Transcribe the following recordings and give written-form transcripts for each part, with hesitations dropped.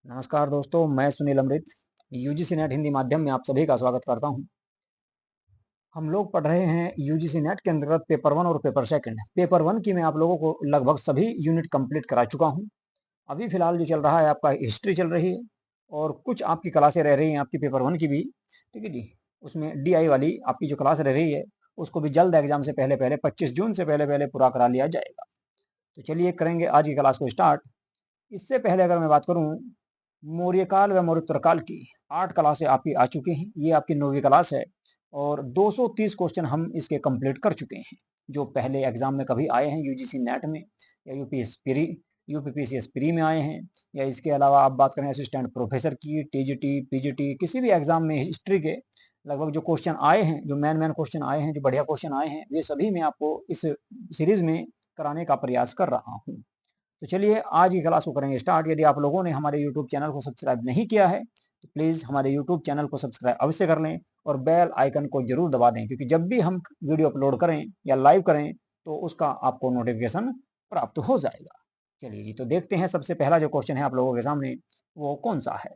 नमस्कार दोस्तों, मैं सुनील अमृत यूजीसी नेट हिंदी माध्यम में आप सभी का स्वागत करता हूं। हम लोग पढ़ रहे हैं यूजीसी नेट के अंतर्गत पेपर वन और पेपर सेकंड। पेपर वन की मैं आप लोगों को लगभग सभी यूनिट कंप्लीट करा चुका हूं। अभी फिलहाल जो चल रहा है आपका हिस्ट्री चल रही है और कुछ आपकी क्लासें रह रही हैं आपकी पेपर वन की भी। ठीक है जी। उसमें DI वाली आपकी जो क्लास रह रही है उसको भी जल्द एग्जाम से पहले पहले 25 जून से पहले पहले पूरा करा लिया जाएगा। तो चलिए करेंगे आज की क्लास को स्टार्ट। इससे पहले अगर मैं बात करूं मौर्यकाल व मौर्योत्तरकाल की 8 क्लासें आपकी आ चुकी हैं। ये आपकी 9वीं क्लास है और 230 क्वेश्चन हम इसके कंप्लीट कर चुके हैं जो पहले एग्जाम में कभी आए हैं यूजीसी नेट में या यूपीपीसीएस प्री में आए हैं, या इसके अलावा आप बात करें असिस्टेंट प्रोफेसर की, टीजीटी, पीजीटी, किसी भी एग्जाम में हिस्ट्री के लगभग जो क्वेश्चन आए हैं, जो मेन क्वेश्चन आए हैं, जो बढ़िया क्वेश्चन आए हैं, वे सभी मैं आपको इस सीरीज में कराने का प्रयास कर रहा हूँ। तो चलिए आज की क्लास को करेंगे स्टार्ट। यदि आप लोगों ने हमारे यूट्यूब चैनल को सब्सक्राइब नहीं किया है तो प्लीज़ हमारे यूट्यूब चैनल को सब्सक्राइब अवश्य कर लें और बेल आइकन को जरूर दबा दें, क्योंकि जब भी हम वीडियो अपलोड करें या लाइव करें तो उसका आपको नोटिफिकेशन प्राप्त हो जाएगा। चलिए जी, तो देखते हैं सबसे पहला जो क्वेश्चन है आप लोगों के सामने वो कौन सा है।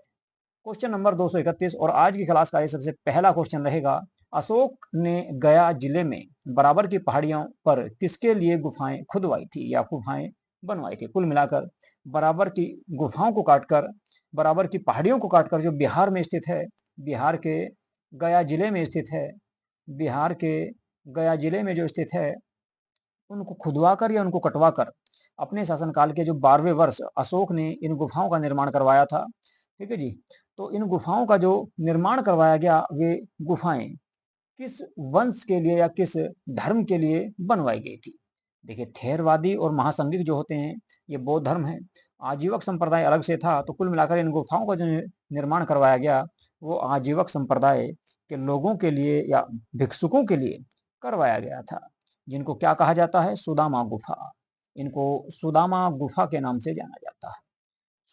क्वेश्चन नंबर 231 और आज की क्लास का ये सबसे पहला क्वेश्चन रहेगा। अशोक ने गया जिले में बराबर की पहाड़ियों पर किसके लिए गुफाएं खुदवाई थी या गुफाएं बनवाई थी। कुल मिलाकर बराबर की गुफाओं को काटकर, बराबर की पहाड़ियों को काटकर जो बिहार में स्थित है, बिहार के गया जिले में स्थित है, बिहार के गया जिले में जो स्थित है, उनको खुदवाकर या उनको कटवाकर अपने शासनकाल के जो 12वें वर्ष अशोक ने इन गुफाओं का निर्माण करवाया था। ठीक है जी। तो इन गुफाओं का जो निर्माण करवाया गया, वे गुफाएं किस वंश के लिए या किस धर्म के लिए बनवाई गई थी। देखिए, थेरवादी और महासंघिक जो होते हैं ये बौद्ध धर्म है, आजीवक संप्रदाय अलग से था। तो कुल मिलाकर इन गुफाओं का जो निर्माण करवाया गया वो आजीवक संप्रदाय के लोगों के लिए या भिक्षुकों के लिए करवाया गया था, जिनको क्या कहा जाता है, सुदामा गुफा। इनको सुदामा गुफा के नाम से जाना जाता है।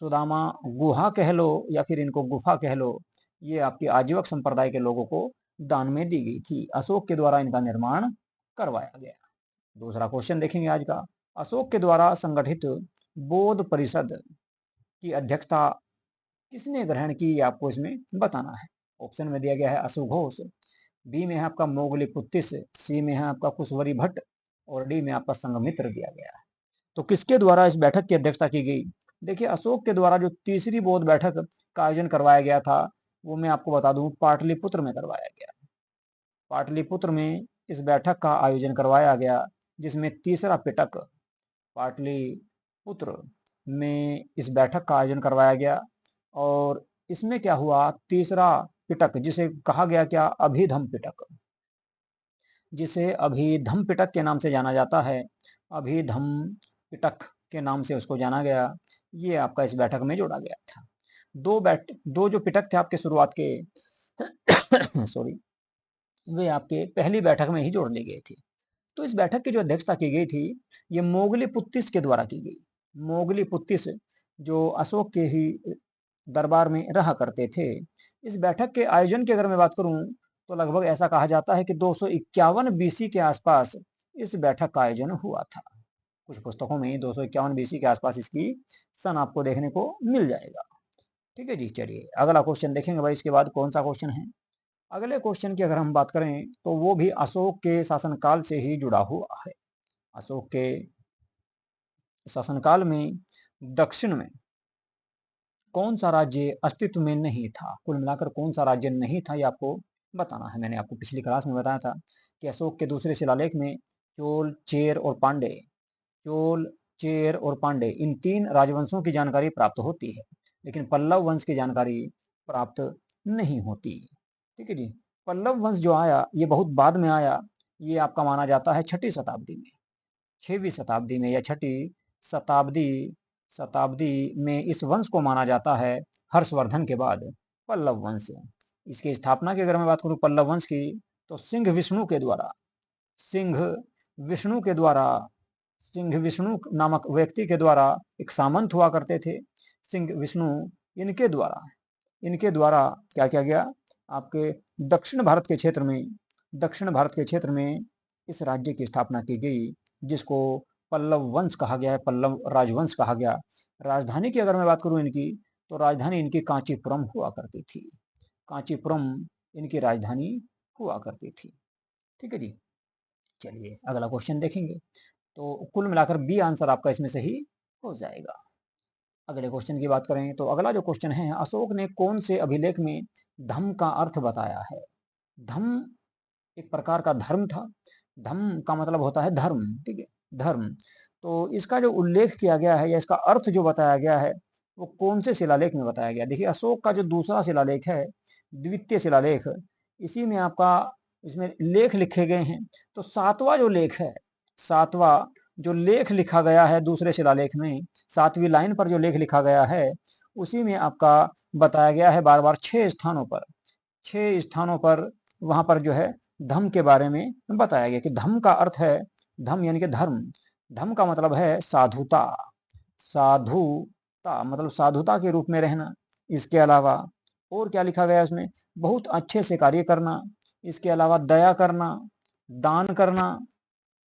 सुदामा गुहा कह लो या फिर इनको गुफा कह लो, ये आपके आजीवक संप्रदाय के लोगों को दान में दी गई थी। अशोक के द्वारा इनका निर्माण करवाया गया। दूसरा क्वेश्चन देखेंगे आज का। अशोक के द्वारा संगठित बौद्ध परिषद की अध्यक्षता किसने ग्रहण की, ये आपको इसमें बताना है। ऑप्शन में दिया गया है असुघोष, बी में है आपका मोगलीपुत्तिस, सी में है आपका कुशवरी भट्ट और डी में आपका संघमित्र दिया गया है। तो किसके द्वारा इस बैठक की अध्यक्षता की गई। देखिए, अशोक के द्वारा जो तीसरी बौद्ध बैठक का आयोजन करवाया गया था वो मैं आपको बता दूं पाटलिपुत्र में करवाया गया। पाटलिपुत्र में इस बैठक का आयोजन करवाया गया, जिसमें तीसरा पिटक पाटलिपुत्र में इस बैठक का आयोजन करवाया गया। और इसमें क्या हुआ, तीसरा पिटक जिसे कहा गया क्या, अभिधम पिटक, जिसे अभिधम पिटक के नाम से जाना जाता है, अभिधम पिटक के नाम से उसको जाना गया। ये आपका इस बैठक में जोड़ा गया था। दो जो पिटक थे आपके शुरुआत के सॉरी, वे आपके पहली बैठक में ही जोड़ ली गए थे। तो इस बैठक की जो अध्यक्षता की गई थी ये मोगलीपुत्तिस के द्वारा की गई। मोगलीपुत्तिस जो अशोक के ही दरबार में रहा करते थे। इस बैठक के आयोजन की अगर मैं बात करूं तो लगभग ऐसा कहा जाता है कि 251 बीसी के आसपास इस बैठक का आयोजन हुआ था। कुछ पुस्तकों में 251 बीसी के आसपास इसकी सन आपको देखने को मिल जाएगा। ठीक है जी। चलिए अगला क्वेश्चन देखेंगे भाई, इसके बाद कौन सा क्वेश्चन है। अगले क्वेश्चन की अगर हम बात करें तो वो भी अशोक के शासनकाल से ही जुड़ा हुआ है। अशोक के शासनकाल में दक्षिण में कौन सा राज्य अस्तित्व में नहीं था। कुल मिलाकर कौन सा राज्य नहीं था ये आपको बताना है। मैंने आपको पिछली क्लास में बताया था कि अशोक के दूसरे शिलालेख में चोल, चेर और पांडे, चोल, चेर और पांडे इन 3 राजवंशों की जानकारी प्राप्त होती है, लेकिन पल्लव वंश की जानकारी प्राप्त नहीं होती। ठीक है जी। पल्लव वंश जो आया ये बहुत बाद में आया। ये आपका माना जाता है 6वीं शताब्दी में, 6वीं शताब्दी में या 6वीं शताब्दी शताब्दी में इस वंश को माना जाता है हर्षवर्धन के बाद पल्लव वंश। इसकी स्थापना की अगर मैं बात करूं पल्लव वंश की, तो सिंह विष्णु के द्वारा, सिंह विष्णु नामक व्यक्ति के द्वारा एक सामंत हुआ करते थे, सिंह विष्णु, इनके द्वारा क्या किया गया, आपके दक्षिण भारत के क्षेत्र में इस राज्य की स्थापना की गई, जिसको पल्लव वंश कहा गया है, पल्लव राजवंश कहा गया। राजधानी की अगर मैं बात करूं इनकी, तो राजधानी इनकी कांचीपुरम हुआ करती थी। कांचीपुरम इनकी राजधानी हुआ करती थी। ठीक है जी। चलिए अगला क्वेश्चन देखेंगे। तो कुल मिलाकर बी आंसर आपका इसमें सही हो जाएगा। अगले क्वेश्चन की बात करें तो अगला जो क्वेश्चन है, अशोक ने कौन से अभिलेख में धम्म का अर्थ बताया है? धम्म एक प्रकार का धर्म था। धम्म का मतलब होता है धर्म। ठीक है, धर्म। तो इसका जो उल्लेख किया गया है या इसका अर्थ जो बताया गया है वो कौन से शिलालेख में बताया गया? देखिए अशोक का जो दूसरा शिलालेख है, द्वितीय शिलालेख, इसी में आपका इसमें लेख लिखे गए हैं। तो सातवां जो लेख है, सातवां जो लेख लिखा गया है दूसरे शिलालेख में, सातवीं लाइन पर जो लेख लिखा गया है उसी में आपका बताया गया है बार बार 6 स्थानों पर, 6 स्थानों पर वहां पर जो है धम्म के बारे में बताया गया कि धम्म का अर्थ है, धम्म यानी कि धर्म, धम्म का मतलब है साधुता, साधुता मतलब साधुता के रूप में रहना। इसके अलावा और क्या लिखा गया इसमें? बहुत अच्छे से कार्य करना। इसके अलावा दया करना, दान करना,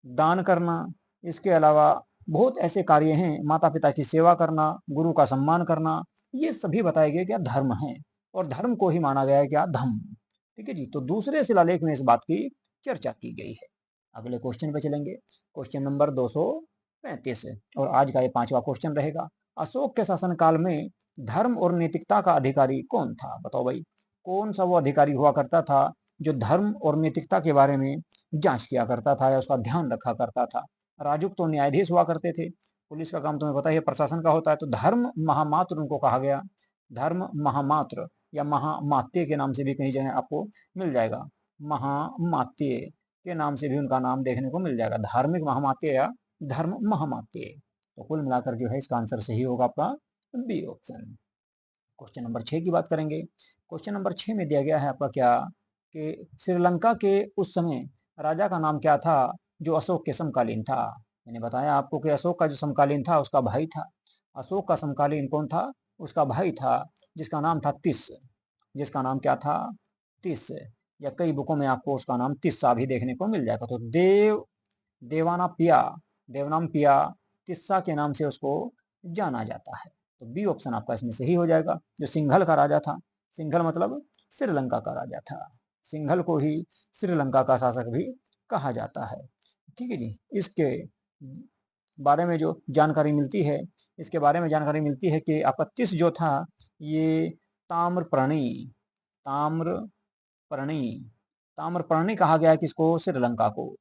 दान करना। इसके अलावा बहुत ऐसे कार्य हैं, माता पिता की सेवा करना, गुरु का सम्मान करना, ये सभी बताए गए क्या धर्म है, और धर्म को ही माना गया है क्या धम्म। ठीक है जी। तो दूसरे शिलालेख में इस बात की चर्चा की गई है। अगले क्वेश्चन पे चलेंगे, क्वेश्चन नंबर 235 और आज का ये 5वां क्वेश्चन रहेगा। अशोक के शासनकाल में धर्म और नैतिकता का अधिकारी कौन था? बताओ भाई, कौन सा वो अधिकारी हुआ करता था जो धर्म और नैतिकता के बारे में जांच किया करता था या उसका ध्यान रखा करता था? राजुक तो न्यायाधीश हुआ करते थे, पुलिस का काम तुम्हें पता है प्रशासन का होता है। तो धर्म महामात्र उनको कहा गया, धर्म महामात्र या महामात्य के नाम से भी कहीं जगह आपको मिल जाएगा, महामात्य के नाम से भी उनका नाम देखने को मिल जाएगा, धार्मिक महामात्य या धर्म महामात्य। तो कुल मिलाकर जो है इसका आंसर सही होगा आपका बी ऑप्शन। क्वेश्चन नंबर 6 की बात करेंगे। क्वेश्चन नंबर 6 में दिया गया है आपका क्या कि श्रीलंका के उस समय राजा का नाम क्या था जो अशोक के समकालीन था? मैंने बताया आपको कि अशोक का जो समकालीन था उसका भाई था। अशोक का समकालीन कौन था? उसका भाई था, जिसका नाम था तिस, जिसका नाम क्या था? तिस, या कई बुकों में आपको उसका नाम तिस्सा भी देखने को मिल जाएगा। तो देवाना पिया, देवनाम पिया तिस्सा के नाम से उसको जाना जाता है। तो बी ऑप्शन आपका इसमें सही हो जाएगा। जो सिंघल का राजा था, सिंघल मतलब श्रीलंका का राजा था, सिंघल को ही श्रीलंका का शासक भी कहा जाता है। ठीक है जी। इसके बारे में जो जानकारी मिलती है, इसके बारे में जानकारी मिलती है कि आपका तिस जो था ये ताम्रपर्णी, ताम्रपर्णी, ताम्रपर्णी कहा गया है किसको? श्रीलंका को।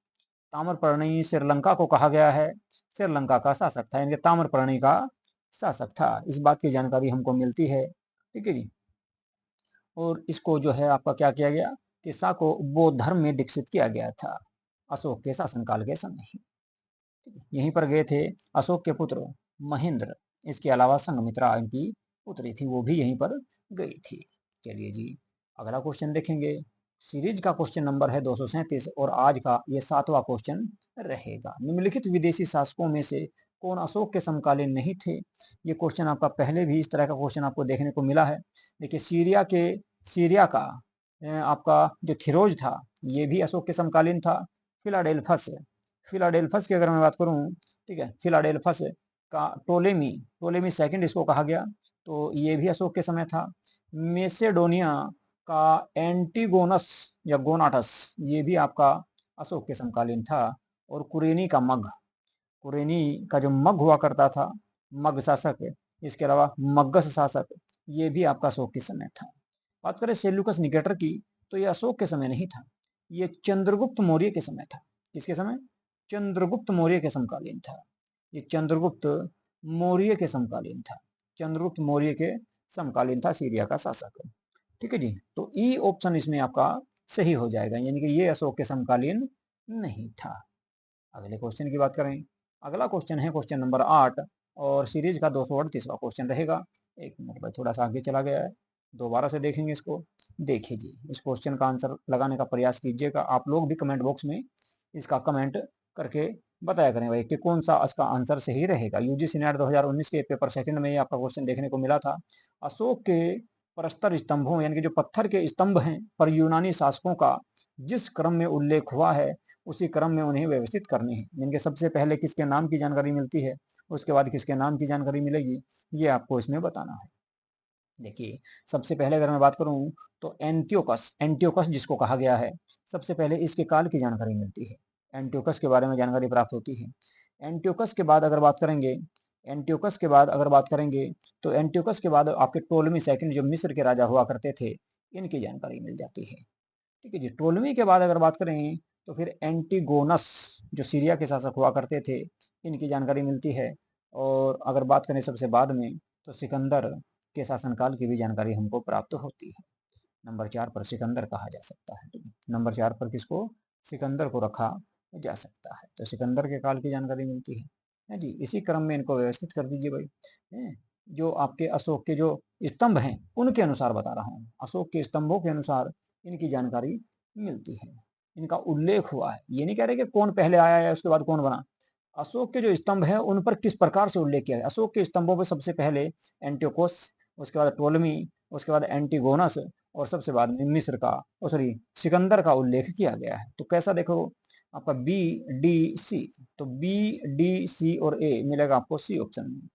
ताम्रपर्णी श्रीलंका को कहा गया है, श्रीलंका का शासक था, यानी ताम्रपर्णी का शासक था। इस बात की जानकारी हमको मिलती है। ठीक है जी। और इसको जो है आपका क्या किया गया कि सा को बौद्ध धर्म में दीक्षित किया गया था अशोक के शासनकाल के समय ही। यहीं पर गए थे अशोक के पुत्र महेंद्र, इसके अलावा संघमित्रा इनकी पुत्री थी, वो भी यहीं पर गई थी। चलिए जी अगला क्वेश्चन देखेंगे। सीरीज का क्वेश्चन नंबर है 237 और आज का ये 7वां क्वेश्चन रहेगा। निम्नलिखित विदेशी शासकों में से कौन अशोक के समकालीन नहीं थे? ये क्वेश्चन आपका पहले भी इस तरह का क्वेश्चन आपको देखने को मिला है। देखिए सीरिया का आपका जो खिरोज था ये भी अशोक के समकालीन था। फिलाडेल्फस, फिलाडेल्फस की अगर मैं बात करूं, ठीक है, फिलाडेल्फस का टोलेमी, टोलेमी सेकंड इसको कहा गया, तो ये भी अशोक के समय था। मेसेडोनिया का एंटीगोनस या गोनाटस, ये भी आपका अशोक के समकालीन था। और कुरेनी का मग, कुरेनी का जो मग हुआ करता था, मग शासक, इसके अलावा मगस शासक, ये भी आपका अशोक के समय था। बात करें सेल्यूकस निकेटर की, तो ये अशोक के समय नहीं था, ये चंद्रगुप्त मौर्य के समय था। किसके समय? चंद्रगुप्त मौर्य के समकालीन था। ये चंद्रगुप्त मौर्य के समकालीन था, चंद्रगुप्त मौर्य के समकालीन था सीरिया का शासक। ठीक है जी। तो ई ऑप्शन इसमें आपका सही हो जाएगा, यानी कि ये अशोक के समकालीन नहीं था। अगले क्वेश्चन की बात करें। अगला क्वेश्चन है क्वेश्चन नंबर 8 और सीरीज का 238वां क्वेश्चन रहेगा। एक मिनट भाई, थोड़ा सा आगे चला गया है, दोबारा से देखेंगे इसको। देखिए जी, इस क्वेश्चन का आंसर लगाने का प्रयास कीजिएगा। आप लोग भी कमेंट बॉक्स में इसका कमेंट करके बताया करें भाई कि कौन सा इसका आंसर सही रहेगा। यूजीसी नेट 2019 के पेपर सेकंड में ये आपका क्वेश्चन देखने को मिला था। अशोक के प्रस्तर स्तंभों यानी कि जो पत्थर के स्तंभ हैं पर यूनानी शासकों का जिस क्रम में उल्लेख हुआ है उसी क्रम में उन्हें व्यवस्थित करने हैं। यानी कि सबसे पहले किसके नाम की जानकारी मिलती है, उसके बाद किसके नाम की जानकारी मिलेगी, ये आपको इसमें बताना है। देखिए, सबसे पहले अगर मैं बात करूं तो एंटियोकस, एंटियोकस जिसको कहा गया है, सबसे पहले इसके काल की जानकारी मिलती है। एंटियोकस के बारे में जानकारी प्राप्त होती है। एंटियोकस के बाद अगर बात करेंगे, एंटियोकस के बाद अगर बात करेंगे तो एंटियोकस के बाद आपके टोलमी सेकंड जो मिस्र के राजा हुआ करते थे, इनकी जानकारी मिल जाती है। ठीक है जी। टोलमी के बाद अगर बात करें तो फिर एंटीगोनस जो सीरिया के शासक हुआ करते थे, इनकी जानकारी मिलती है। और अगर बात करें सबसे बाद में तो सिकंदर के शासनकाल की भी जानकारी हमको प्राप्त होती है। नंबर 4 पर सिकंदर कहा जा सकता है। नंबर 4 पर किसको? सिकंदर को रखा जा सकता है। तो सिकंदर के काल की जानकारी मिलती है जी। इसी क्रम में इनको व्यवस्थित कर दीजिए भाई। जो आपके अशोक के जो स्तंभ हैं उनके अनुसार बता रहा हूँ, अशोक के स्तंभों के अनुसार इनकी जानकारी मिलती है, इनका उल्लेख हुआ है। ये नहीं कह रहे कि कौन पहले आया है उसके बाद कौन बना। अशोक के जो स्तंभ है उन पर किस प्रकार से उल्लेख किया है। अशोक के स्तंभों पर सबसे पहले एंटियोकोस, उसके बाद टोलमी, उसके बाद एंटीगोनस और सबसे बाद में मिस्र का, सॉरी सिकंदर का उल्लेख किया गया है। तो कैसा देखो आपका बी डी सी, तो बी डी सी और ए मिलेगा आपको सी ऑप्शन में,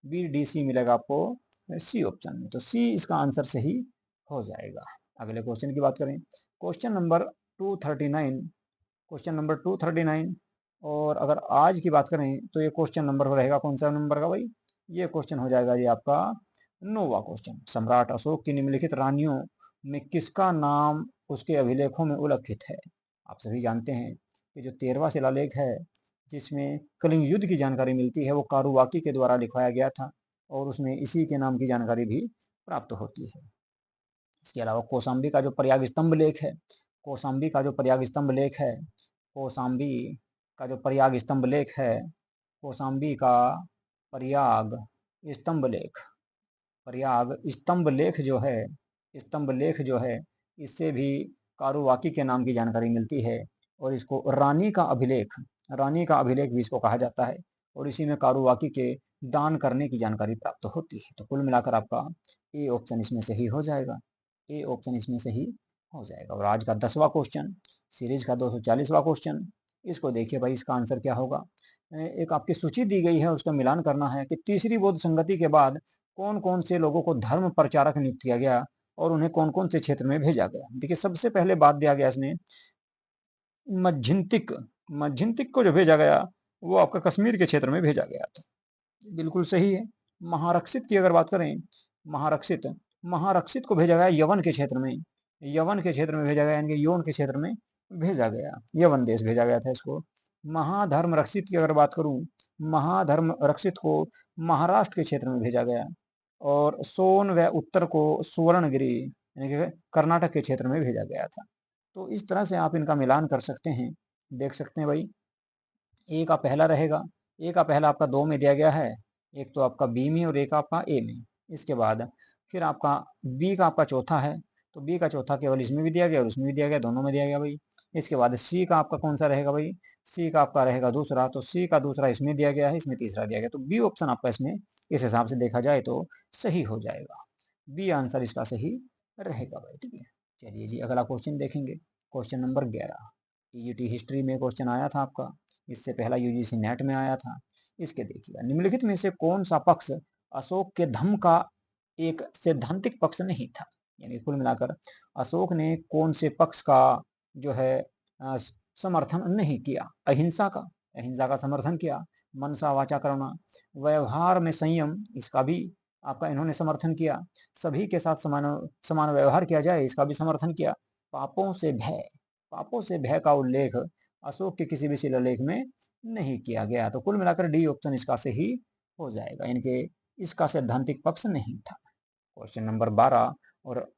बी डी सी मिलेगा आपको सी ऑप्शन में। तो सी इसका आंसर सही हो जाएगा। अगले क्वेश्चन की बात करें, क्वेश्चन नंबर 239, क्वेश्चन नंबर 239। और अगर आज की बात करें तो ये क्वेश्चन नंबर रहेगा कौन सा नंबर का भाई? ये क्वेश्चन हो जाएगा ये आपका 9वां क्वेश्चन। सम्राट अशोक की निम्नलिखित रानियों में किसका नाम उसके अभिलेखों में उल्लिखित है? आप सभी जानते हैं कि जो 13वां शिलालेख है जिसमें कलिंग युद्ध की जानकारी मिलती है, वो कारुवाकी के द्वारा लिखवाया गया था और उसमें इसी के नाम की जानकारी भी प्राप्त होती है। इसके अलावा कौशाम्बी का जो प्रयाग स्तंभ लेख है, कौशाम्बी का जो प्रयाग स्तंभ लेख है, कौशाम्बी का जो प्रयाग स्तंभ लेख है, कौशाम्बी का प्रयाग स्तंभ लेख, प्रयाग स्तंभ लेख जो है, स्तंभ लेख जो है, इससे भी कारुवाकी के नाम की जानकारी मिलती है। और इसको रानी का अभिलेख, रानी का अभिलेख भी इसको कहा जाता है। और इसी में कारुवाकी के दान करने की जानकारी प्राप्त होती है। तो कुल मिलाकर आपका ए ऑप्शन इसमें सही हो जाएगा, ए ऑप्शन इसमें सही हो जाएगा। और आज का 10वां क्वेश्चन, सीरीज का 240वां क्वेश्चन, इसको देखिए भाई, इसका आंसर क्या होगा। एक आपकी सूची दी गई है, उसका मिलान करना है कि तीसरी बौद्ध संगति के बाद कौन कौन से लोगों को धर्म प्रचारक नियुक्त किया गया और उन्हें कौन कौन से क्षेत्र में भेजा गया। देखिए, सबसे पहले बात दिया गया इसने मज्झिंतिक, मज्झिंतिक को जो भेजा गया वो आपका कश्मीर के क्षेत्र में भेजा गया था। बिल्कुल सही है। महारक्षित की अगर बात करें, महारक्षित, महारक्षित को भेजा गया यवन के क्षेत्र में, यवन के क्षेत्र में भेजा गया, यानी यौन के क्षेत्र में भेजा गया, यवन देश भेजा गया था इसको। महाधर्म रक्षित की अगर बात करूं, महाधर्म रक्षित को महाराष्ट्र के क्षेत्र में भेजा गया। और सोन व उत्तर को सुवर्णगिरी यानी कि कर्नाटक के क्षेत्र में भेजा गया था। तो इस तरह से आप इनका मिलान कर सकते हैं। देख सकते हैं भाई, ए का पहला रहेगा, ए का पहला आपका 2 में दिया गया है, एक तो आपका बी में और एक आपका ए में। इसके बाद फिर आपका बी का आपका चौथा है, तो बी का चौथा केवल इसमें भी दिया गया और उसमें भी दिया गया, दोनों में दिया गया भाई। इसके बाद सी का आपका कौन सा रहेगा भाई? सी का आपका रहेगा दूसरा, तो सी का दूसरा इसमें दिया गया है, इसमें तीसरा दिया गया, तो बी ऑप्शन आपका इसमें इस हिसाब से देखा जाए तो सही हो जाएगा। बी आंसर इसका सही रहेगा भाई। ठीक है, चलिए जी अगला क्वेश्चन देखेंगे, क्वेश्चन नंबर 11। टीजीटी हिस्ट्री में क्वेश्चन आया था आपका, इससे पहला यूजीसी नेट में आया था। इसके देखिएगा, निम्नलिखित में से कौन सा पक्ष अशोक के धम्म का एक सैद्धांतिक पक्ष नहीं था? यानी कुल मिलाकर अशोक ने कौन से पक्ष का जो है समर्थन नहीं किया? अहिंसा का, अहिंसा का समर्थन किया। मनसा वाचा करना, व्यवहार में संयम, इसका भी आपका इन्होंने समर्थन किया। सभी के साथ समान समान व्यवहार किया जाए, इसका भी समर्थन किया। पापों से भय, पापों से भय का उल्लेख अशोक के किसी भी शिलालेख में नहीं किया गया। तो कुल मिलाकर डी ऑप्शन इसका सही हो जाएगा, इनके इसका सैद्धांतिक पक्ष नहीं था। क्वेश्चन नंबर 12 और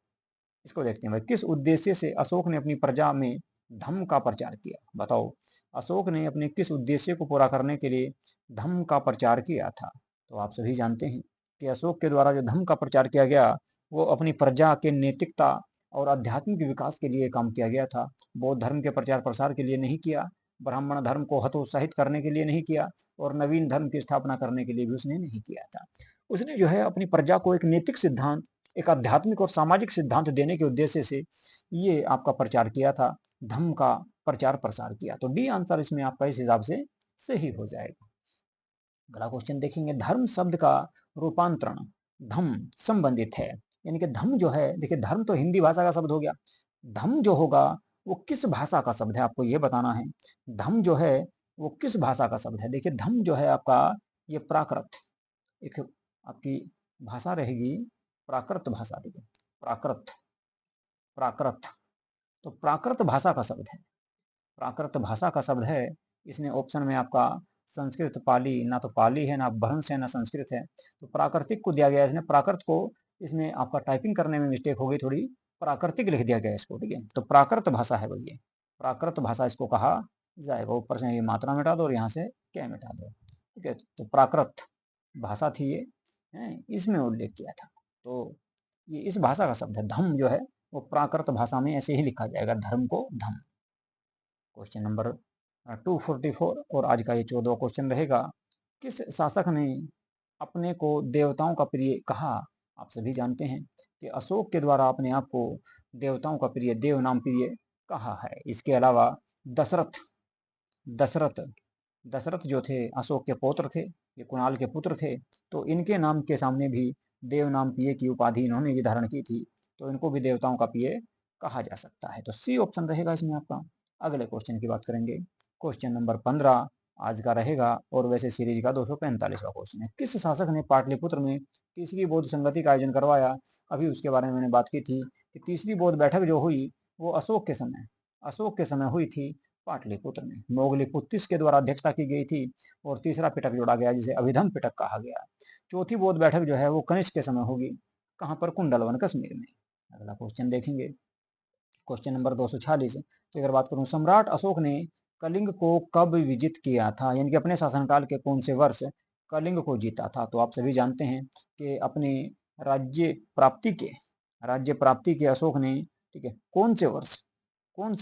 इसको देखते हैं भाई, किस उद्देश्य से अशोक ने अपनी प्रजा में धम्म का प्रचार किया? बताओ, अशोक ने अपने किस उद्देश्य को पूरा करने के लिए धम्म का प्रचार किया था? तो आप सभी जानते हैं कि अशोक के द्वारा जो धम्म का प्रचार किया गया वो अपनी प्रजा के नैतिकता और आध्यात्मिक विकास के लिए काम किया गया था। बौद्ध धर्म के प्रचार प्रसार के लिए नहीं किया, ब्राह्मण धर्म को हतोत्साहित करने के लिए नहीं किया, और नवीन धर्म की स्थापना करने के लिए भी उसने नहीं किया था। उसने जो है अपनी प्रजा को एक नैतिक सिद्धांत, एक आध्यात्मिक और सामाजिक सिद्धांत देने के उद्देश्य से ये आपका प्रचार किया था, धम्म का प्रचार प्रसार किया। तो डी आंसर इसमें आपका इस हिसाब से सही हो जाएगा। अगला क्वेश्चन देखेंगे, धर्म शब्द का रूपांतरण धम्म संबंधित है यानी कि धम जो है, देखिए धर्म तो हिंदी भाषा का शब्द हो गया, धम जो होगा वो किस भाषा का शब्द है, आपको ये बताना है। धम जो है वो किस भाषा का शब्द है। देखिए धम जो है आपका ये प्राकृत, एक आपकी भाषा रहेगी, प्राकृत भाषा। देखिए प्राकृत, प्राकृत, तो प्राकृत भाषा का शब्द है, प्राकृत भाषा का शब्द है। इसने ऑप्शन में आपका संस्कृत, पाली, ना तो पाली है, ना भ्रंश है, ना संस्कृत है, तो प्राकृतिक को दिया गया। इसने प्राकृत को, इसमें आपका टाइपिंग करने में मिस्टेक हो गई थोड़ी, प्राकृतिक लिख दिया गया इसको, ठीक है। तो प्राकृत भाषा है भैया, प्राकृत भाषा इसको कहा जाएगा। ऊपर से ये मात्रा मिटा दो और यहाँ से क्या मिटा दो, ठीक है। तो प्राकृत भाषा थी ये, है, इसमें उल्लेख किया था। तो ये इस भाषा का शब्द है। धम जो है वो प्राकृत भाषा में ऐसे ही लिखा जाएगा, धर्म को धम। क्वेश्चन नंबर 244 और आज का ये 14वां क्वेश्चन रहेगा। किस शासक ने अपने को देवताओं का प्रिय कहा। आप सभी जानते हैं कि अशोक के द्वारा अपने आप को देवताओं का प्रिय, देव नाम प्रिय कहा है। इसके अलावा दशरथ, दशरथ, दशरथ जो थे अशोक के पौत्र थे, ये कुणाल के पुत्र थे, तो इनके नाम के सामने भी देव नाम प्रिय की उपाधि इन्होंने भी धारण की थी, तो इनको भी देवताओं का प्रिय कहा जा सकता है। तो सी ऑप्शन रहेगा इसमें आपका। अगले क्वेश्चन की बात करेंगे, क्वेश्चन नंबर 15 आज का रहेगा, और वैसे सीरीज का 245वां क्वेश्चन है। किस शासक ने पाटलिपुत्र में तीसरी बौद्ध संगति का आयोजन करवाया। अभी उसके बारे में मैंने बात की थी कि तीसरी बौद्ध बैठक जो हुई वो अशोक के समय, अशोक के समय हुई थी पाटलिपुत्र में। मोगलीपुत्तिस के द्वारा अध्यक्षता की गई थी, और तीसरा पिटक जोड़ा गया जिसे अभिधम पिटक कहा गया। चौथी बौद्ध बैठक जो है वो कनिष्क के समय होगी, कहाँ पर, कुंडलवन कश्मीर में। अगला क्वेश्चन देखेंगे, क्वेश्चन नंबर 246 की अगर बात करूं, सम्राट अशोक ने कलिंग को कब विजित किया था, यानी कि अपने शासनकाल के कौन से वर्ष कलिंग को जीता था। तो आप सभी जानते हैं कि अपने राज्य प्राप्ति के, राज्य प्राप्ति के अशोक ने, ठीक है, कौन से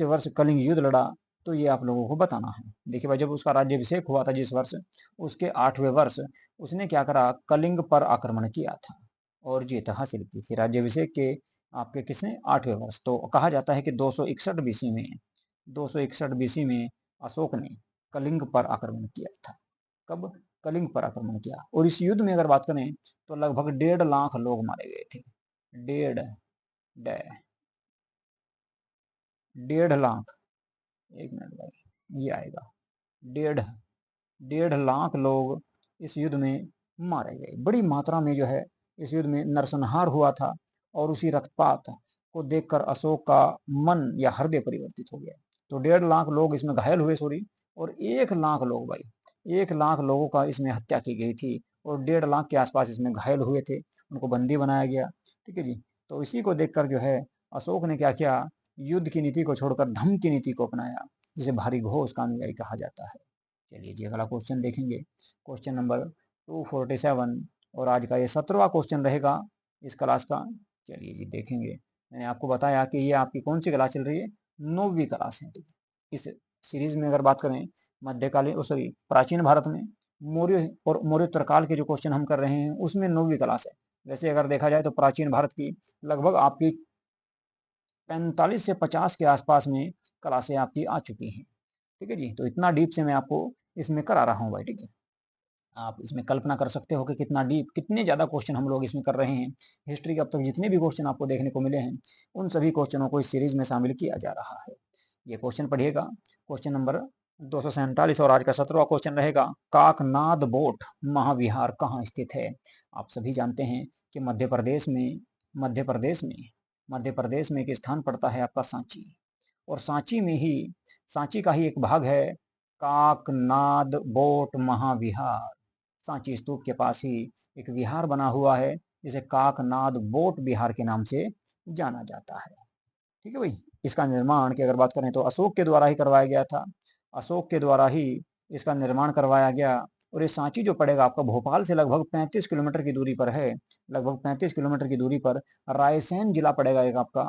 वर्ष कलिंग युद्ध लड़ा, तो ये आप लोगों को बताना है। देखिए भाई, जब उसका राज्यभिषेक हुआ था जिस वर्ष, उसके 8वें वर्ष उसने क्या करा, कलिंग पर आक्रमण किया था और जीत हासिल की थी। राज्यभिषेक के आपके किसने, 8वें वर्ष। तो कहा जाता है कि 261 बीसी में, 261 बीसी में अशोक ने कलिंग पर आक्रमण किया था। कब, कलिंग पर आक्रमण किया। और इस युद्ध में अगर बात करें तो लगभग 1.5 लाख लोग मारे गए थे। 1.5 लाख, एक मिनट भाई ये आएगा, 1.5 लाख लोग इस युद्ध में मारे गए। बड़ी मात्रा में जो है इस युद्ध में नरसंहार हुआ था, और उसी रक्तपात को देखकर अशोक का मन या हृदय परिवर्तित हो गया। तो 1.5 लाख लोग इसमें घायल हुए, सॉरी, और 1 लाख लोग भाई, 1 लाख लोगों का इसमें हत्या की गई थी, और 1.5 लाख के आसपास इसमें घायल हुए थे, उनको बंदी बनाया गया, ठीक है जी। तो इसी को देखकर जो है अशोक ने क्या किया, युद्ध की नीति को छोड़कर धम्म की नीति को अपनाया, जिसे भारी घोष कामयाबी कहा जाता है। चलिए जी अगला क्वेश्चन देखेंगे, क्वेश्चन नंबर 247 और आज का ये 17वां क्वेश्चन रहेगा इस क्लास का। चलिए जी देखेंगे, मैंने आपको बताया कि ये आपकी कौन सी क्लास चल रही है, 9वीं क्लास है। इस सीरीज में अगर बात करें मध्यकालीन, सॉरी, प्राचीन भारत में मौर्य और मौर्योत्तर काल के जो क्वेश्चन हम कर रहे हैं उसमें 9वीं क्लास है। वैसे अगर देखा जाए तो प्राचीन भारत की लगभग आपकी 45 से 50 के आसपास में क्लासें आपकी आ चुकी हैं, ठीक है जी। तो इतना डीप से मैं आपको इसमें करा रहा हूँ भाई, ठीक है। आप इसमें कल्पना कर सकते हो कि कितना डीप, कितने ज़्यादा क्वेश्चन हम लोग इसमें कर रहे हैं। हिस्ट्री के अब तक जितने भी क्वेश्चन आपको देखने को मिले हैं उन सभी क्वेश्चनों को इस सीरीज में शामिल किया जा रहा है। ये क्वेश्चन पढ़िएगा, क्वेश्चन नंबर 247 और आज का 17वां क्वेश्चन रहेगा, काकनाद बोट महाविहार कहाँ स्थित है। आप सभी जानते हैं कि मध्य प्रदेश में, मध्य प्रदेश में एक स्थान पड़ता है आपका सांची, और सांची में ही, सांची का ही एक भाग है काकनाद बोट महाविहार। सांची स्तूप के पास ही एक विहार बना हुआ है जिसे काकनाद बोट विहार के नाम से जाना जाता है, ठीक है भाई। इसका निर्माण की अगर बात करें तो अशोक के द्वारा ही करवाया गया था, अशोक के द्वारा ही इसका निर्माण करवाया गया। और ये सांची जो पड़ेगा आपका भोपाल से लगभग 35 किलोमीटर की दूरी पर है, लगभग 35 किलोमीटर की दूरी पर रायसेन जिला पड़ेगा एक आपका,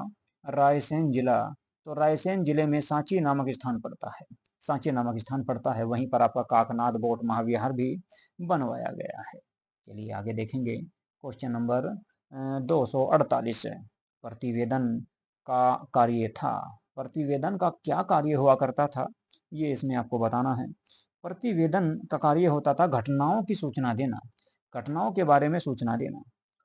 रायसेन जिला। तो रायसेन जिले में सांची नामक स्थान पड़ता है, सांची नामक स्थान पड़ता है, वहीं पर आपका काकनाद बोट महाविहार भी बनवाया गया है। चलिए आगे देखेंगे, क्वेश्चन नंबर 248, प्रतिवेदन का कार्य था। प्रतिवेदन का क्या कार्य हुआ करता था, ये इसमें आपको बताना है। प्रतिवेदन का कार्य होता था घटनाओं की सूचना देना, घटनाओं के बारे में सूचना देना,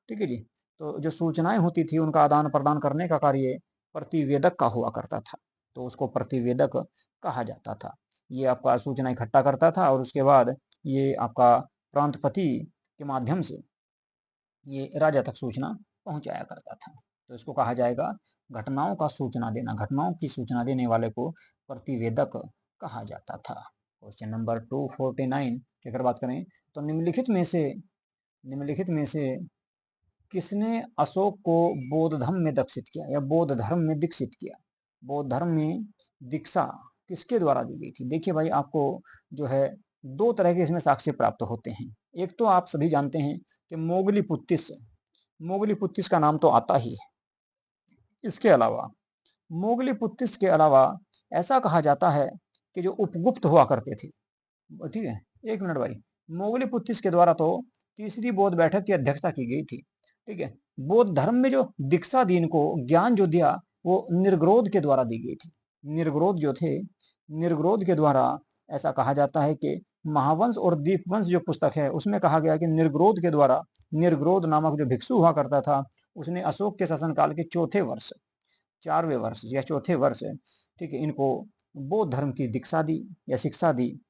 ठीक है जी। तो जो सूचनाएं होती थी उनका आदान प्रदान करने का कार्य प्रतिवेदक का हुआ करता था, तो उसको प्रतिवेदक कहा जाता था। ये आपका सूचना इकट्ठा करता था और उसके बाद ये आपका प्रांतपति के माध्यम से ये राजा तक सूचना पहुंचाया करता था। तो इसको कहा जाएगा घटनाओं का सूचना देना, घटनाओं की सूचना देने वाले को प्रतिवेदक कहा जाता था। क्वेश्चन नंबर 249 की अगर बात करें तो निम्नलिखित में से किसने अशोक को बौद्ध धर्म में दीक्षित किया या बौद्ध धर्म में दीक्षित किया? बौद्ध धर्म में दीक्षा किसके द्वारा दी गई थी? देखिए भाई, आपको जो है दो तरह के इसमें साक्ष्य प्राप्त होते हैं। एक तो आप सभी जानते हैं कि मोगली पुत्तिस का नाम तो आता ही है। इसके अलावा मोगली पुत्तिस के अलावा ऐसा कहा जाता है कि जो उपगुप्त हुआ करते थे, ठीक है, एक मिनट भाई, मोगली पुत्तिस के द्वारा तो तीसरी बौद्ध बैठक की अध्यक्षता की गई थी, ठीक है। बौद्ध धर्म में जो दीक्षा दी, इनको ज्ञान जो दिया वो निर्ग्रोध के द्वारा दी गई थी। निर्ग्रोध जो थे, निर्ग्रोध के द्वारा ऐसा कहा जाता है कि महावंश और दीपवंश जो पुस्तक है उसमें कहा गया कि निर्ग्रोध के द्वारा, निर्ग्रोध नामक जो भिक्षु हुआ करता था, उसने अशोक के शासनकाल के चौथे वर्ष, 4वें वर्ष या चौथे वर्ष, ठीक है, इनको बौद्ध धर्म की दीक्षा दी या शिक्षा दी।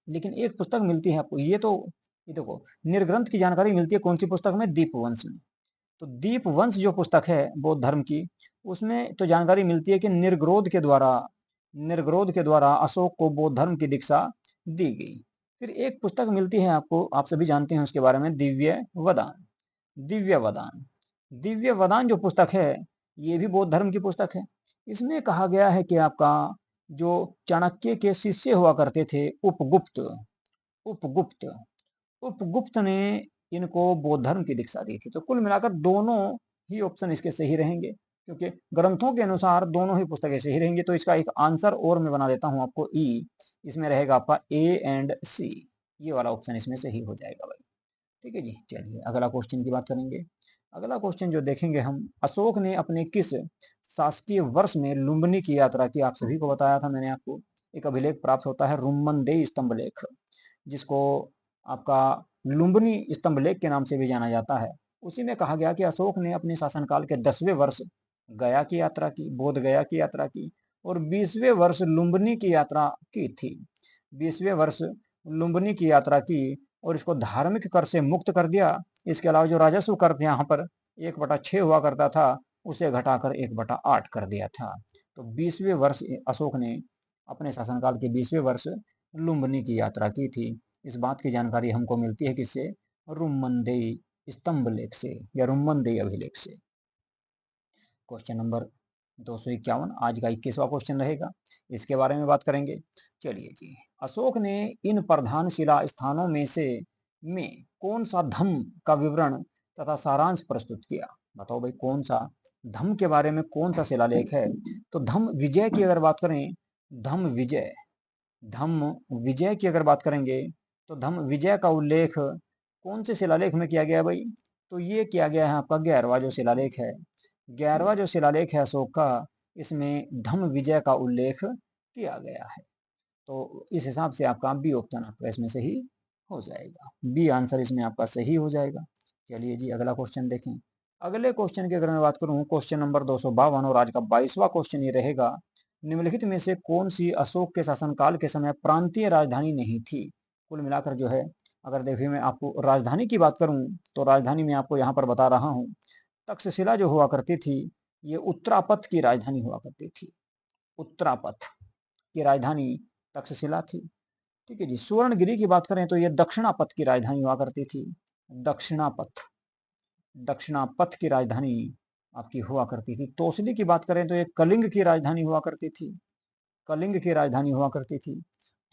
लेकिन एक पुस्तक मिलती है आपको, ये देखो, निर्ग्रंथ की जानकारी मिलती है कौन सी पुस्तक में? दीपवंश में। तो दीपवंश जो पुस्तक है बौद्ध धर्म की, उसमें तो जानकारी मिलती है कि निर्ग्रोध के द्वारा अशोक को बौद्ध धर्म की दीक्षा दी गई। फिर एक पुस्तक मिलती है आपको, आप सभी जानते हैं उसके बारे में, दिव्य वदान। दिव्य वदान जो पुस्तक है ये भी बौद्ध धर्म की पुस्तक है। इसमें कहा गया है कि आपका जो चाणक्य के शिष्य हुआ करते थे, उपगुप्त उपगुप्त उपगुप्त ने इनको बौद्ध धर्म की दीक्षा दी थी। तो कुल मिलाकर दोनों ही ऑप्शन इसके सही रहेंगे, क्योंकि ग्रंथों के अनुसार दोनों ही पुस्तकें सही रहेंगी। तो इसका एक आंसर और मैं बना देता हूं आपको, ई। इसमें रहेगा आपका ए एंड सी, ये वाला ऑप्शन इसमें सही हो जाएगा भाई। ठीक है जी, चलिए अगला क्वेश्चन की बात करेंगे। अगला क्वेश्चन जो देखेंगे हम, अशोक ने अपने किस शासकीय वर्ष में लुम्बिनी की यात्रा की? आप सभी को बताया था मैंने आपको, एक अभिलेख प्राप्त होता है रुम्मनदेई स्तंभ लेख, जिसको आपका लुम्बिनी स्तंभ लेख के नाम से भी जाना जाता है। उसी में कहा गया कि अशोक ने अपने शासनकाल के 10वें वर्ष गया की यात्रा की, बोध गया की यात्रा की, और 20वें वर्ष लुम्बिनी की यात्रा की थी। 20वें वर्ष लुम्बिनी की यात्रा की और इसको धार्मिक कर से मुक्त कर दिया। इसके अलावा जो राजस्व कर थे यहाँ पर 1/6 हुआ करता था, उसे घटाकर 1/8 कर दिया था। तो 20वें वर्ष अशोक ने अपने शासनकाल के 20वें वर्ष लुम्बिनी की यात्रा की थी। इस बात की जानकारी हमको मिलती है किससे? रुम्मनदेई स्तंभ लेख से या रुम्मनदेई अभिलेख से। क्वेश्चन नंबर 251 आज का 21वां क्वेश्चन रहेगा, इसके बारे में बात करेंगे। चलिए जी, अशोक ने इन प्रधान शिला स्थानों में कौन सा धम्म का विवरण तथा सारांश प्रस्तुत किया? बताओ भाई, कौन सा धम्म के बारे में कौन सा शिलालेख है? तो धम्म विजय की अगर बात करें, धम्म विजय की अगर बात करेंगे तो धम्म विजय का उल्लेख कौन से शिलालेख में किया गया है भाई? तो ये किया गया है आपका 11वां जो शिलालेख है, 11वां जो शिलालेख है अशोक का, इसमें धम्म विजय का उल्लेख किया गया है। तो इस हिसाब से आपका बी ऑप्शन आपका इसमें सही हो जाएगा, बी आंसर इसमें आपका सही हो जाएगा। चलिए जी अगला क्वेश्चन देखें। अगले क्वेश्चन की अगर मैं बात करूं, क्वेश्चन नंबर 252 और आज का 22वां क्वेश्चन ये रहेगा, निम्नलिखित में से कौन सी अशोक के शासनकाल के समय प्रांतीय राजधानी नहीं थी? कुल मिलाकर जो है, अगर देखिए मैं आपको राजधानी की बात करूं तो राजधानी में आपको यहाँ पर बता रहा हूँ, तक्षशिला जो हुआ करती थी ये उत्तरापथ की राजधानी हुआ करती थी। उत्तरापथ की राजधानी तक्षशिला थी। ठीक है जी, सुवर्णगिरी की बात करें तो ये दक्षिणापथ की राजधानी हुआ करती थी। दक्षिणापथ की राजधानी आपकी हुआ करती थी। तोसली की बात करें तो ये कलिंग की राजधानी हुआ करती थी, कलिंग की राजधानी हुआ करती थी।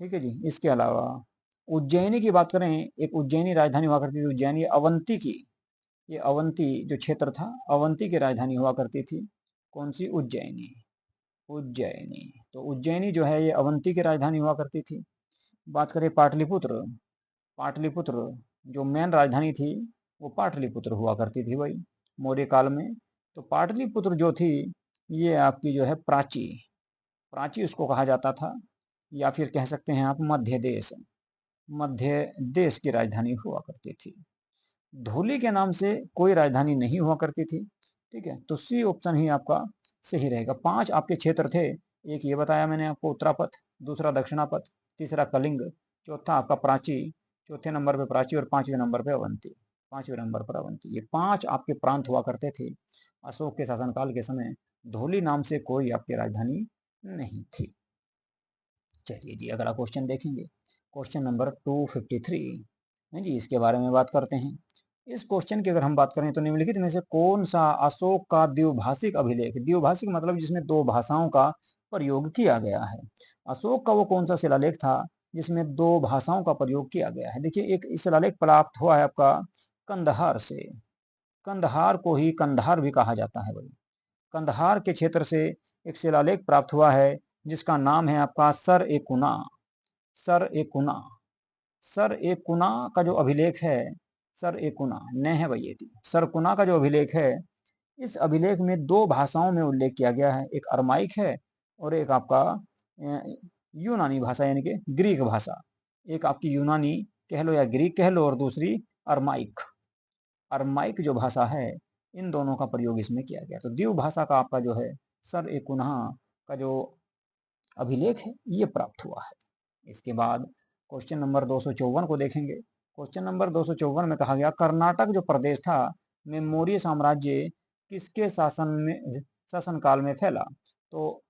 ठीक है जी, इसके अलावा उज्जैनी की बात करें, एक उज्जैनी राजधानी हुआ करती थी, उज्जैनी अवंती की, ये अवंती जो क्षेत्र था अवंती की राजधानी हुआ करती थी। कौन सी? उज्जैनी। तो उज्जैनी जो है ये अवंती की राजधानी हुआ करती थी। बात करें पाटलिपुत्र, पाटलिपुत्र जो मेन राजधानी थी वो पाटलिपुत्र हुआ करती थी भाई मौर्य काल में। तो पाटलिपुत्र जो थी ये आपकी जो है प्राची, प्राची उसको कहा जाता था, या फिर कह सकते हैं आप मध्य देश की राजधानी हुआ करती थी। धौली के नाम से कोई राजधानी नहीं हुआ करती थी। ठीक है, तो सी ऑप्शन ही आपका सही रहेगा। 5 आपके क्षेत्र थे, एक ये बताया मैंने आपको उत्तरापथ, दूसरा दक्षिणापथ, तीसरा कलिंग, चौथा आपका प्राची, चौथे नंबर पे प्राची और 5वें नंबर पे अवंती, 5वें नंबर पर अवंती। ये 5 आपके प्रांत हुआ करते थे अशोक के शासनकाल के समय। धौली नाम से कोई आपकी राजधानी नहीं थी। चलिए जी, अगला क्वेश्चन देखेंगे, क्वेश्चन नंबर 253 है जी, इसके बारे में बात करते हैं। इस क्वेश्चन की अगर हम बात करें तो निम्नलिखित में से कौन सा अशोक का द्विभाषिक अभिलेख, द्विभाषिक मतलब जिसमें 2 भाषाओं का प्रयोग किया गया है, अशोक का वो कौन सा शिलालेख था जिसमें 2 भाषाओं का प्रयोग किया गया है? देखिए, एक शिलालेख प्राप्त हुआ है आपका कंदहार से, कंदहार को ही कंधार भी कहा जाता है भाई। कंधार के क्षेत्र से एक शिलालेख प्राप्त हुआ है जिसका नाम है आपका सर ए कुना, सर ए कुना, सर ए कुना का जो अभिलेख है, सर ए कुना न है भाई, ये सर कुना का जो अभिलेख है, इस अभिलेख में 2 भाषाओं में उल्लेख किया गया है, एक अरमाइक है और एक आपका यूनानी भाषा यानी कि ग्रीक भाषा। एक आपकी यूनानी कह लो या ग्रीक कह लो और दूसरी अरमाइक, अरमाइक जो भाषा है, इन दोनों का प्रयोग इसमें किया गया। तो द्वीप भाषा का आपका जो है सर ए कुन्हा का जो अभिलेख है ये प्राप्त हुआ है। इसके बाद क्वेश्चन नंबर 254 को देखेंगे। क्वेश्चन नंबर 254 में कहा गया कर्नाटक जो प्रदेश था में मौर्य साम्राज्य किसके शासन काल में फैला? तो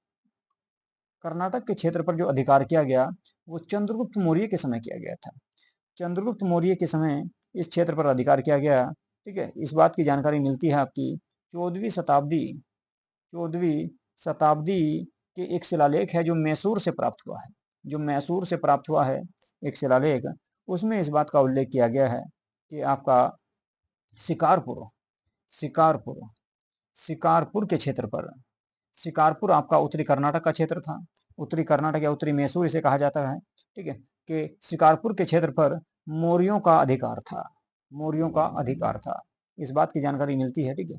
कर्नाटक के क्षेत्र पर जो अधिकार किया गया वो चंद्रगुप्त मौर्य के समय किया गया था। चंद्रगुप्त मौर्य के समय इस क्षेत्र पर अधिकार किया गया। ठीक है, इस बात की जानकारी मिलती है आपकी 14वीं शताब्दी के एक शिलालेख है जो मैसूर से प्राप्त हुआ है, जो मैसूर से प्राप्त हुआ है एक शिलालेख, उसमें इस बात का उल्लेख किया गया है कि आपका शिकारपुर, शिकारपुर, शिकारपुर के क्षेत्र पर, शिकारपुर आपका उत्तरी कर्नाटक का क्षेत्र था, उत्तरी कर्नाटक या उत्तरी मैसूर इसे कहा जाता है। ठीक है, कि शिकारपुर के क्षेत्र पर मौर्यों का अधिकार था, मौर्यों का अधिकार था, इस बात की जानकारी मिलती है। ठीक है,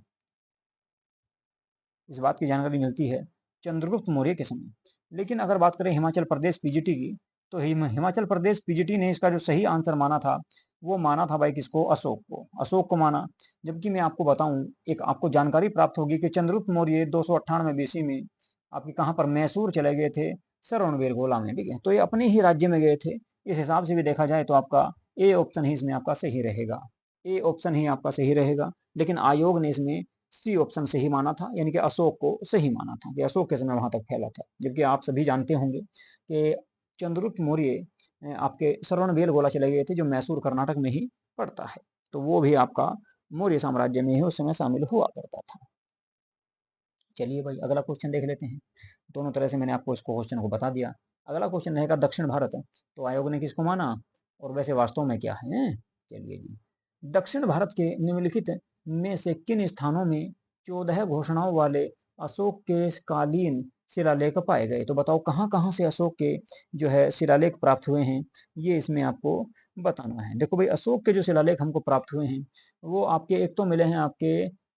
इस बात की जानकारी मिलती है चंद्रगुप्त मौर्य के समय। लेकिन अगर बात करें हिमाचल प्रदेश पीजीटी की, तो हिमाचल प्रदेश पीजीटी ने इसका जो सही आंसर माना था वो माना था भाई किसको? अशोक को, अशोक को माना। जबकि मैं आपको बताऊं, एक आपको जानकारी प्राप्त होगी कि चंद्रगुप्त मौर्य 298 बीसी में आपके कहाँ पर मैसूर चले गए थे, श्रवणबेलगोला में। ठीक है, तो ये अपने ही राज्य में गए थे। इस हिसाब से भी देखा जाए तो आपका ए ऑप्शन ही इसमें आपका सही रहेगा, ए ऑप्शन ही आपका सही रहेगा। लेकिन आयोग ने इसमें सी ऑप्शन सही माना था, यानी कि अशोक को सही माना था कि अशोक के समय वहां तक फैला था। जबकि आप सभी जानते होंगे कि चंद्रगुप्त मौर्य आपके श्रवणबेलगोला चले गए थे जो मैसूर कर्नाटक में ही पड़ता है। तो वो भी आपका मौर्य साम्राज्य में ही उस समय शामिल हुआ करता था। चलिए भाई, अगला क्वेश्चन देख लेते हैं। दोनों तरह से मैंने आपको इसको क्वेश्चन को बता दिया। अगला क्वेश्चन रहेगा दक्षिण भारत, तो आयोग ने किसको माना और वैसे वास्तव में क्या है? चलिए जी, दक्षिण भारत के निम्नलिखित में से किन स्थानों में 14 घोषणाओं वाले अशोक के कालीन शिलालेख पाए गए? तो बताओ कहाँ कहाँ से अशोक के जो है शिलालेख प्राप्त हुए हैं, ये इसमें आपको बताना है। देखो भाई, अशोक के जो शिलालेख हमको प्राप्त हुए हैं वो आपके एक तो मिले हैं आपके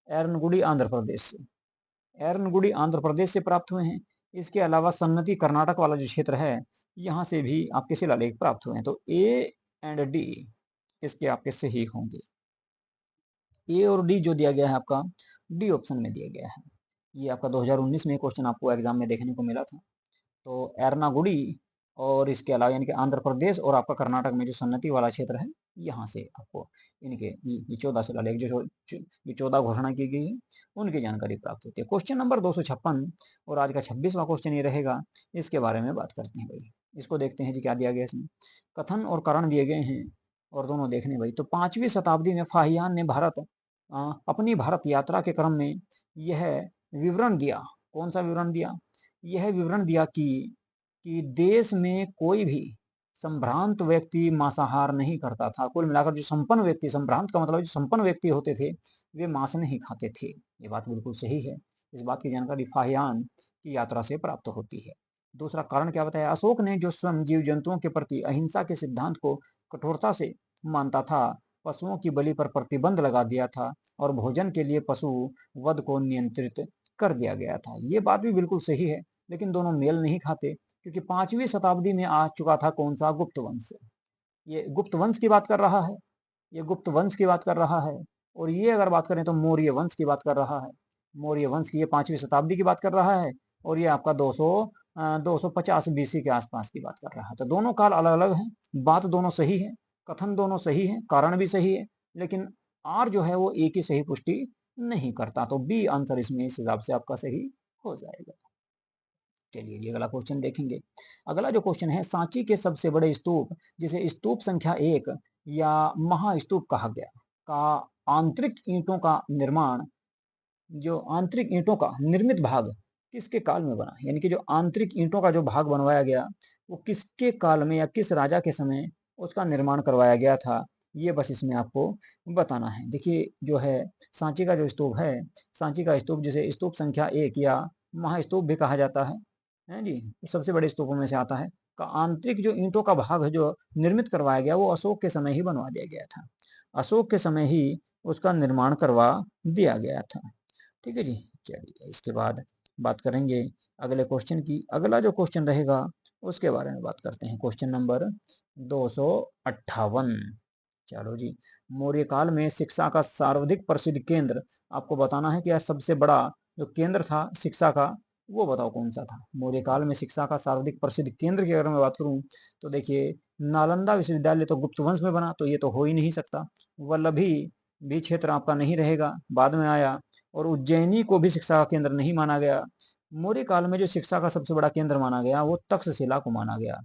एर्नगुडी आंध्र प्रदेश से, एर्नगुडी आंध्र प्रदेश से प्राप्त हुए हैं। इसके अलावा सन्नति कर्नाटक वाला जो क्षेत्र है यहाँ से भी आपके शिलालेख प्राप्त हुए हैं। तो ए एंड डी इसके आपके सही होंगे। ए और डी जो दिया गया है आपका डी ऑप्शन में दिया गया है। ये आपका 2019 में क्वेश्चन आपको एग्जाम में देखने को मिला था। तो एर्नागुडी और इसके अलावा यानी कि आंध्र प्रदेश और आपका कर्नाटक में जो सन्नति वाला क्षेत्र है यहाँ से आपको इनके ये 14 शिलालेख ये 14 घोषणा की गई है उनकी जानकारी प्राप्त होती है। क्वेश्चन नंबर 256 और आज का 26वां क्वेश्चन ये रहेगा, इसके बारे में बात करते हैं भाई। इसको देखते हैं जी क्या दिया गया इसमें, कथन और कारण दिए गए हैं और दोनों देखने भाई। तो 5वीं शताब्दी में फाहियान ने अपनी भारत यात्रा के क्रम में यह विवरण दिया। कौन सा विवरण दिया? यह विवरण दिया कि देश में कोई भी संभ्रांत व्यक्ति मांसाहार नहीं करता था। कुल मिलाकर जो संपन्न व्यक्ति, संभ्रांत का मतलब जो संपन्न व्यक्ति होते थे वे मांस नहीं खाते थे। ये बात बिल्कुल सही है। इस बात की जानकारी फाहियान की यात्रा से प्राप्त होती है। दूसरा कारण क्या बताया? अशोक ने जो स्वयं जीव जंतुओं के प्रति अहिंसा के सिद्धांत को कठोरता से मानता था, पशुओं की बलि पर प्रतिबंध लगा दिया था और भोजन के लिए पशु वध को नियंत्रित कर दिया गया था। ये बात भी बिल्कुल सही है, लेकिन दोनों मेल नहीं खाते क्योंकि 5वीं शताब्दी में आ चुका था कौन सा? गुप्त वंश। ये गुप्त वंश की बात कर रहा है, ये गुप्त वंश की बात कर रहा है। और ये अगर बात करें तो मौर्य वंश की बात कर रहा है। मौर्य वंश की ये 5वीं शताब्दी की बात कर रहा है। और ये आपका 250 बीसी के आसपास की बात कर रहा है। तो दोनों काल अलग अलग हैं, बात दोनों सही है, कथन दोनों सही है, कारण भी सही है, लेकिन आर जो है वो एक ही सही पुष्टि नहीं करता। तो बी आंसर इसमें इस हिसाब से आपका सही हो जाएगा। चलिए ये अगला क्वेश्चन देखेंगे। अगला जो क्वेश्चन है, सांची के सबसे बड़े स्तूप जिसे स्तूप संख्या 1 या महास्तूप कहा गया का आंतरिक ईंटों का निर्माण, जो आंतरिक ईंटों का निर्मित भाग किसके काल में बना, यानी कि जो आंतरिक ईंटों का जो भाग बनवाया गया वो किसके काल में या किस राजा के समय उसका निर्माण करवाया गया था, ये बस इसमें आपको बताना है। देखिए जो है सांची का जो स्तूप है, सांची का स्तूप जिसे स्तूप संख्या 1 या महास्तूप भी कहा जाता है जी, सबसे बड़े स्तूपों में से आता है। का आंतरिक जो ईंटों का भाग है जो निर्मित करवाया गया वो अशोक के समय ही बनवा दिया गया था। अशोक के समय ही उसका निर्माण करवा दिया गया था। ठीक है जी। चलिए इसके बाद बात करेंगे अगले क्वेश्चन की। अगला जो क्वेश्चन रहेगा उसके बारे में बात करते हैं। Question number 258। चलो जी, मौर्य काल में शिक्षा का सर्वाधिक प्रसिद्ध केंद्र आपको बताना है कि यह सबसे बड़ा जो केंद्र था शिक्षा का वो बताओ कौन सा था। मौर्य काल में शिक्षा का सर्वाधिक प्रसिद्ध केंद्र की अगर मैं बात करूं तो देखिए नालंदा विश्वविद्यालय तो गुप्त वंश में बना, तो ये तो हो ही नहीं सकता। वल्लभी भी क्षेत्र आपका नहीं रहेगा, बाद में आया। और उज्जैनी को भी शिक्षा का केंद्र नहीं माना गया। मौर्य काल में जो शिक्षा का सबसे बड़ा केंद्र माना गया वो तक्षशिला को माना गया।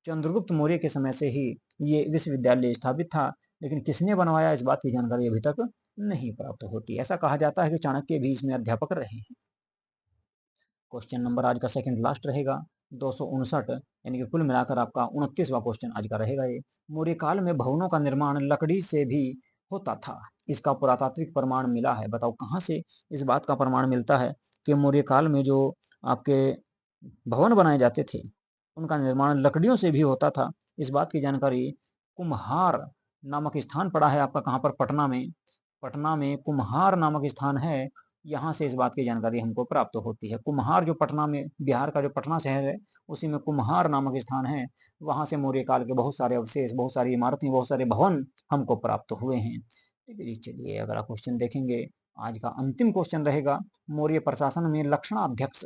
चंद्रगुप्त मौर्य के समय से ही ये विश्वविद्यालय स्थापित था, लेकिन किसने बनवाया इस बात की जानकारी अभी तक नहीं प्राप्त होती। ऐसा कहा जाता है कि चाणक्य भी इसमें अध्यापक रहे हैं। क्वेश्चन नंबर आज का सेकंड लास्ट रहेगा 259, यानी कि कुल मिलाकर आपका 29वां क्वेश्चन आज का रहेगा ये। मौर्य काल में भवनों का निर्माण लकड़ी से भी होता था, इसका पुरातात्विक प्रमाण मिला है। बताओ कहाँ से इस बात का प्रमाण मिलता है कि मौर्य काल में जो आपके भवन बनाए जाते थे उनका निर्माण लकड़ियों से भी होता था। इस बात की जानकारी कुम्हार नामक स्थान पड़ा है आपका, कहाँ पर, पटना में। पटना में कुम्हार नामक स्थान है, यहाँ से इस बात की जानकारी हमको प्राप्त होती है। कुम्हार जो पटना में, बिहार का जो पटना शहर है उसी में कुम्हार नामक स्थान है, वहां से मौर्य काल के बहुत सारे अवशेष, बहुत सारी इमारतें, बहुत सारे भवन हमको प्राप्त हुए हैं। चलिए अगला क्वेश्चन देखेंगे। आज का अंतिम क्वेश्चन रहेगा, मौर्य प्रशासन में लक्षणाध्यक्ष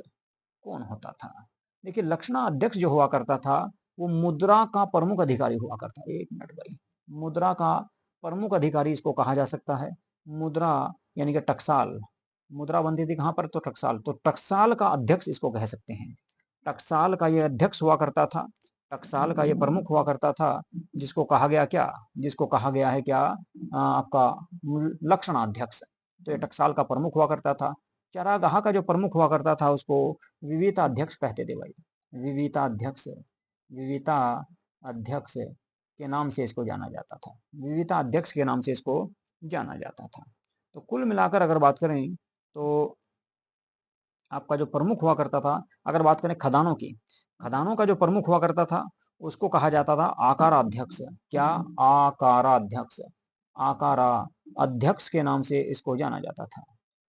कौन होता था। देखिए लक्षणाध्यक्ष जो हुआ करता था वो मुद्रा का प्रमुख अधिकारी हुआ करता। एक मिनट भाई, मुद्रा का प्रमुख अधिकारी इसको कहा जा सकता है। मुद्रा यानी कि टकसाल, मुद्रा बनती थी कहाँ पर, तो टकसाल, तो टकसाल का अध्यक्ष इसको कह सकते हैं। टकसाल का ये अध्यक्ष हुआ करता था, टकसाल का ये प्रमुख हुआ करता था, जिसको कहा गया क्या, जिसको कहा गया है क्या, आपका लक्षणाध्यक्ष। तो ये टकसाल का प्रमुख हुआ करता था। चरागाह का जो प्रमुख हुआ करता था उसको विविता अध्यक्ष कहते थे भाई, विविता अध्यक्ष, विविता अध्यक्ष के नाम से इसको जाना जाता था, विविता अध्यक्ष के नाम से इसको जाना जाता था। तो कुल मिलाकर अगर बात करें तो आपका जो प्रमुख हुआ करता था, अगर बात करें खदानों की, खदानों का जो प्रमुख हुआ करता था उसको कहा जाता था आकाराध्यक्ष। क्या, आकाराध्यक्ष, आकारा अध्यक्ष के नाम से इसको जाना जाता था,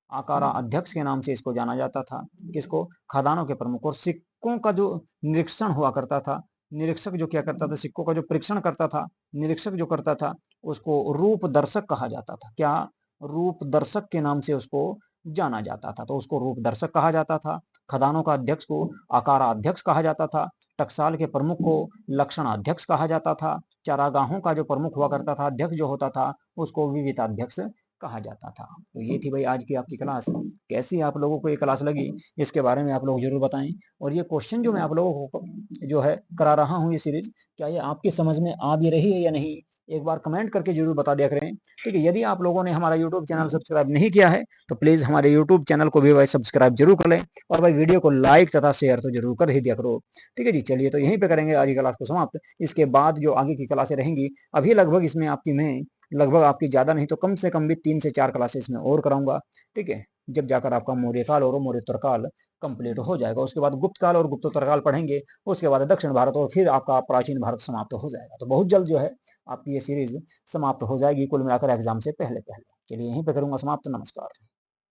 आकारा अध्यक्ष के नाम से इसको जाना जाता था। किसको, खदानों के प्रमुख। और सिक्कों का जो निरीक्षण हुआ करता था, निरीक्षक जो क्या करता था, सिक्कों का जो परीक्षण करता था, निरीक्षक जो करता था उसको रूप दर्शक कहा जाता था। क्या, रूप दर्शक के नाम से उसको जाना जाता था, तो उसको रूप दर्शक कहा जाता था। खदानों का अध्यक्ष को आकाराध्यक्ष कहा जाता था, टकसाल के प्रमुख को लक्षणाध्यक्ष कहा जाता था, चारागाहों का जो प्रमुख हुआ करता था, अध्यक्ष जो होता था, उसको विविताध्यक्ष कहा जाता था। तो ये थी भाई आज की आपकी क्लास। कैसी आप लोगों को ये क्लास लगी इसके बारे में आप लोग जरूर बताएं। और ये क्वेश्चन जो मैं आप लोगों को जो है करा रहा हूँ ये सीरीज, क्या ये आपकी समझ में आ भी रही है या नहीं, एक बार कमेंट करके जरूर बता दिया करें। ठीक है, यदि आप लोगों ने हमारा यूट्यूब चैनल सब्सक्राइब नहीं किया है तो प्लीज हमारे यूट्यूब चैनल को भी भाई सब्सक्राइब जरूर कर लें, और भाई वीडियो को लाइक तथा शेयर तो जरूर कर ही दिया करो। ठीक है जी, चलिए तो यहीं पे करेंगे आज की क्लास को समाप्त। इसके बाद जो आगे की क्लासें रहेंगी, अभी लगभग इसमें आपकी मैं लगभग आपकी ज्यादा नहीं तो कम से कम भी 3 से 4 क्लासेस में और कराऊंगा। ठीक है, जब जाकर आपका मौर्य काल और मौर्योत्तर काल कंप्लीट हो जाएगा। उसके बाद गुप्त काल और गुप्तोत्तर काल पढ़ेंगे, उसके बाद दक्षिण भारत, और फिर आपका प्राचीन भारत समाप्त हो जाएगा। तो बहुत जल्द जो है आपकी ये सीरीज समाप्त हो जाएगी कुल मिलाकर एग्जाम से पहले पहले। चलिए यहीं पे करूंगा समाप्त। नमस्कार।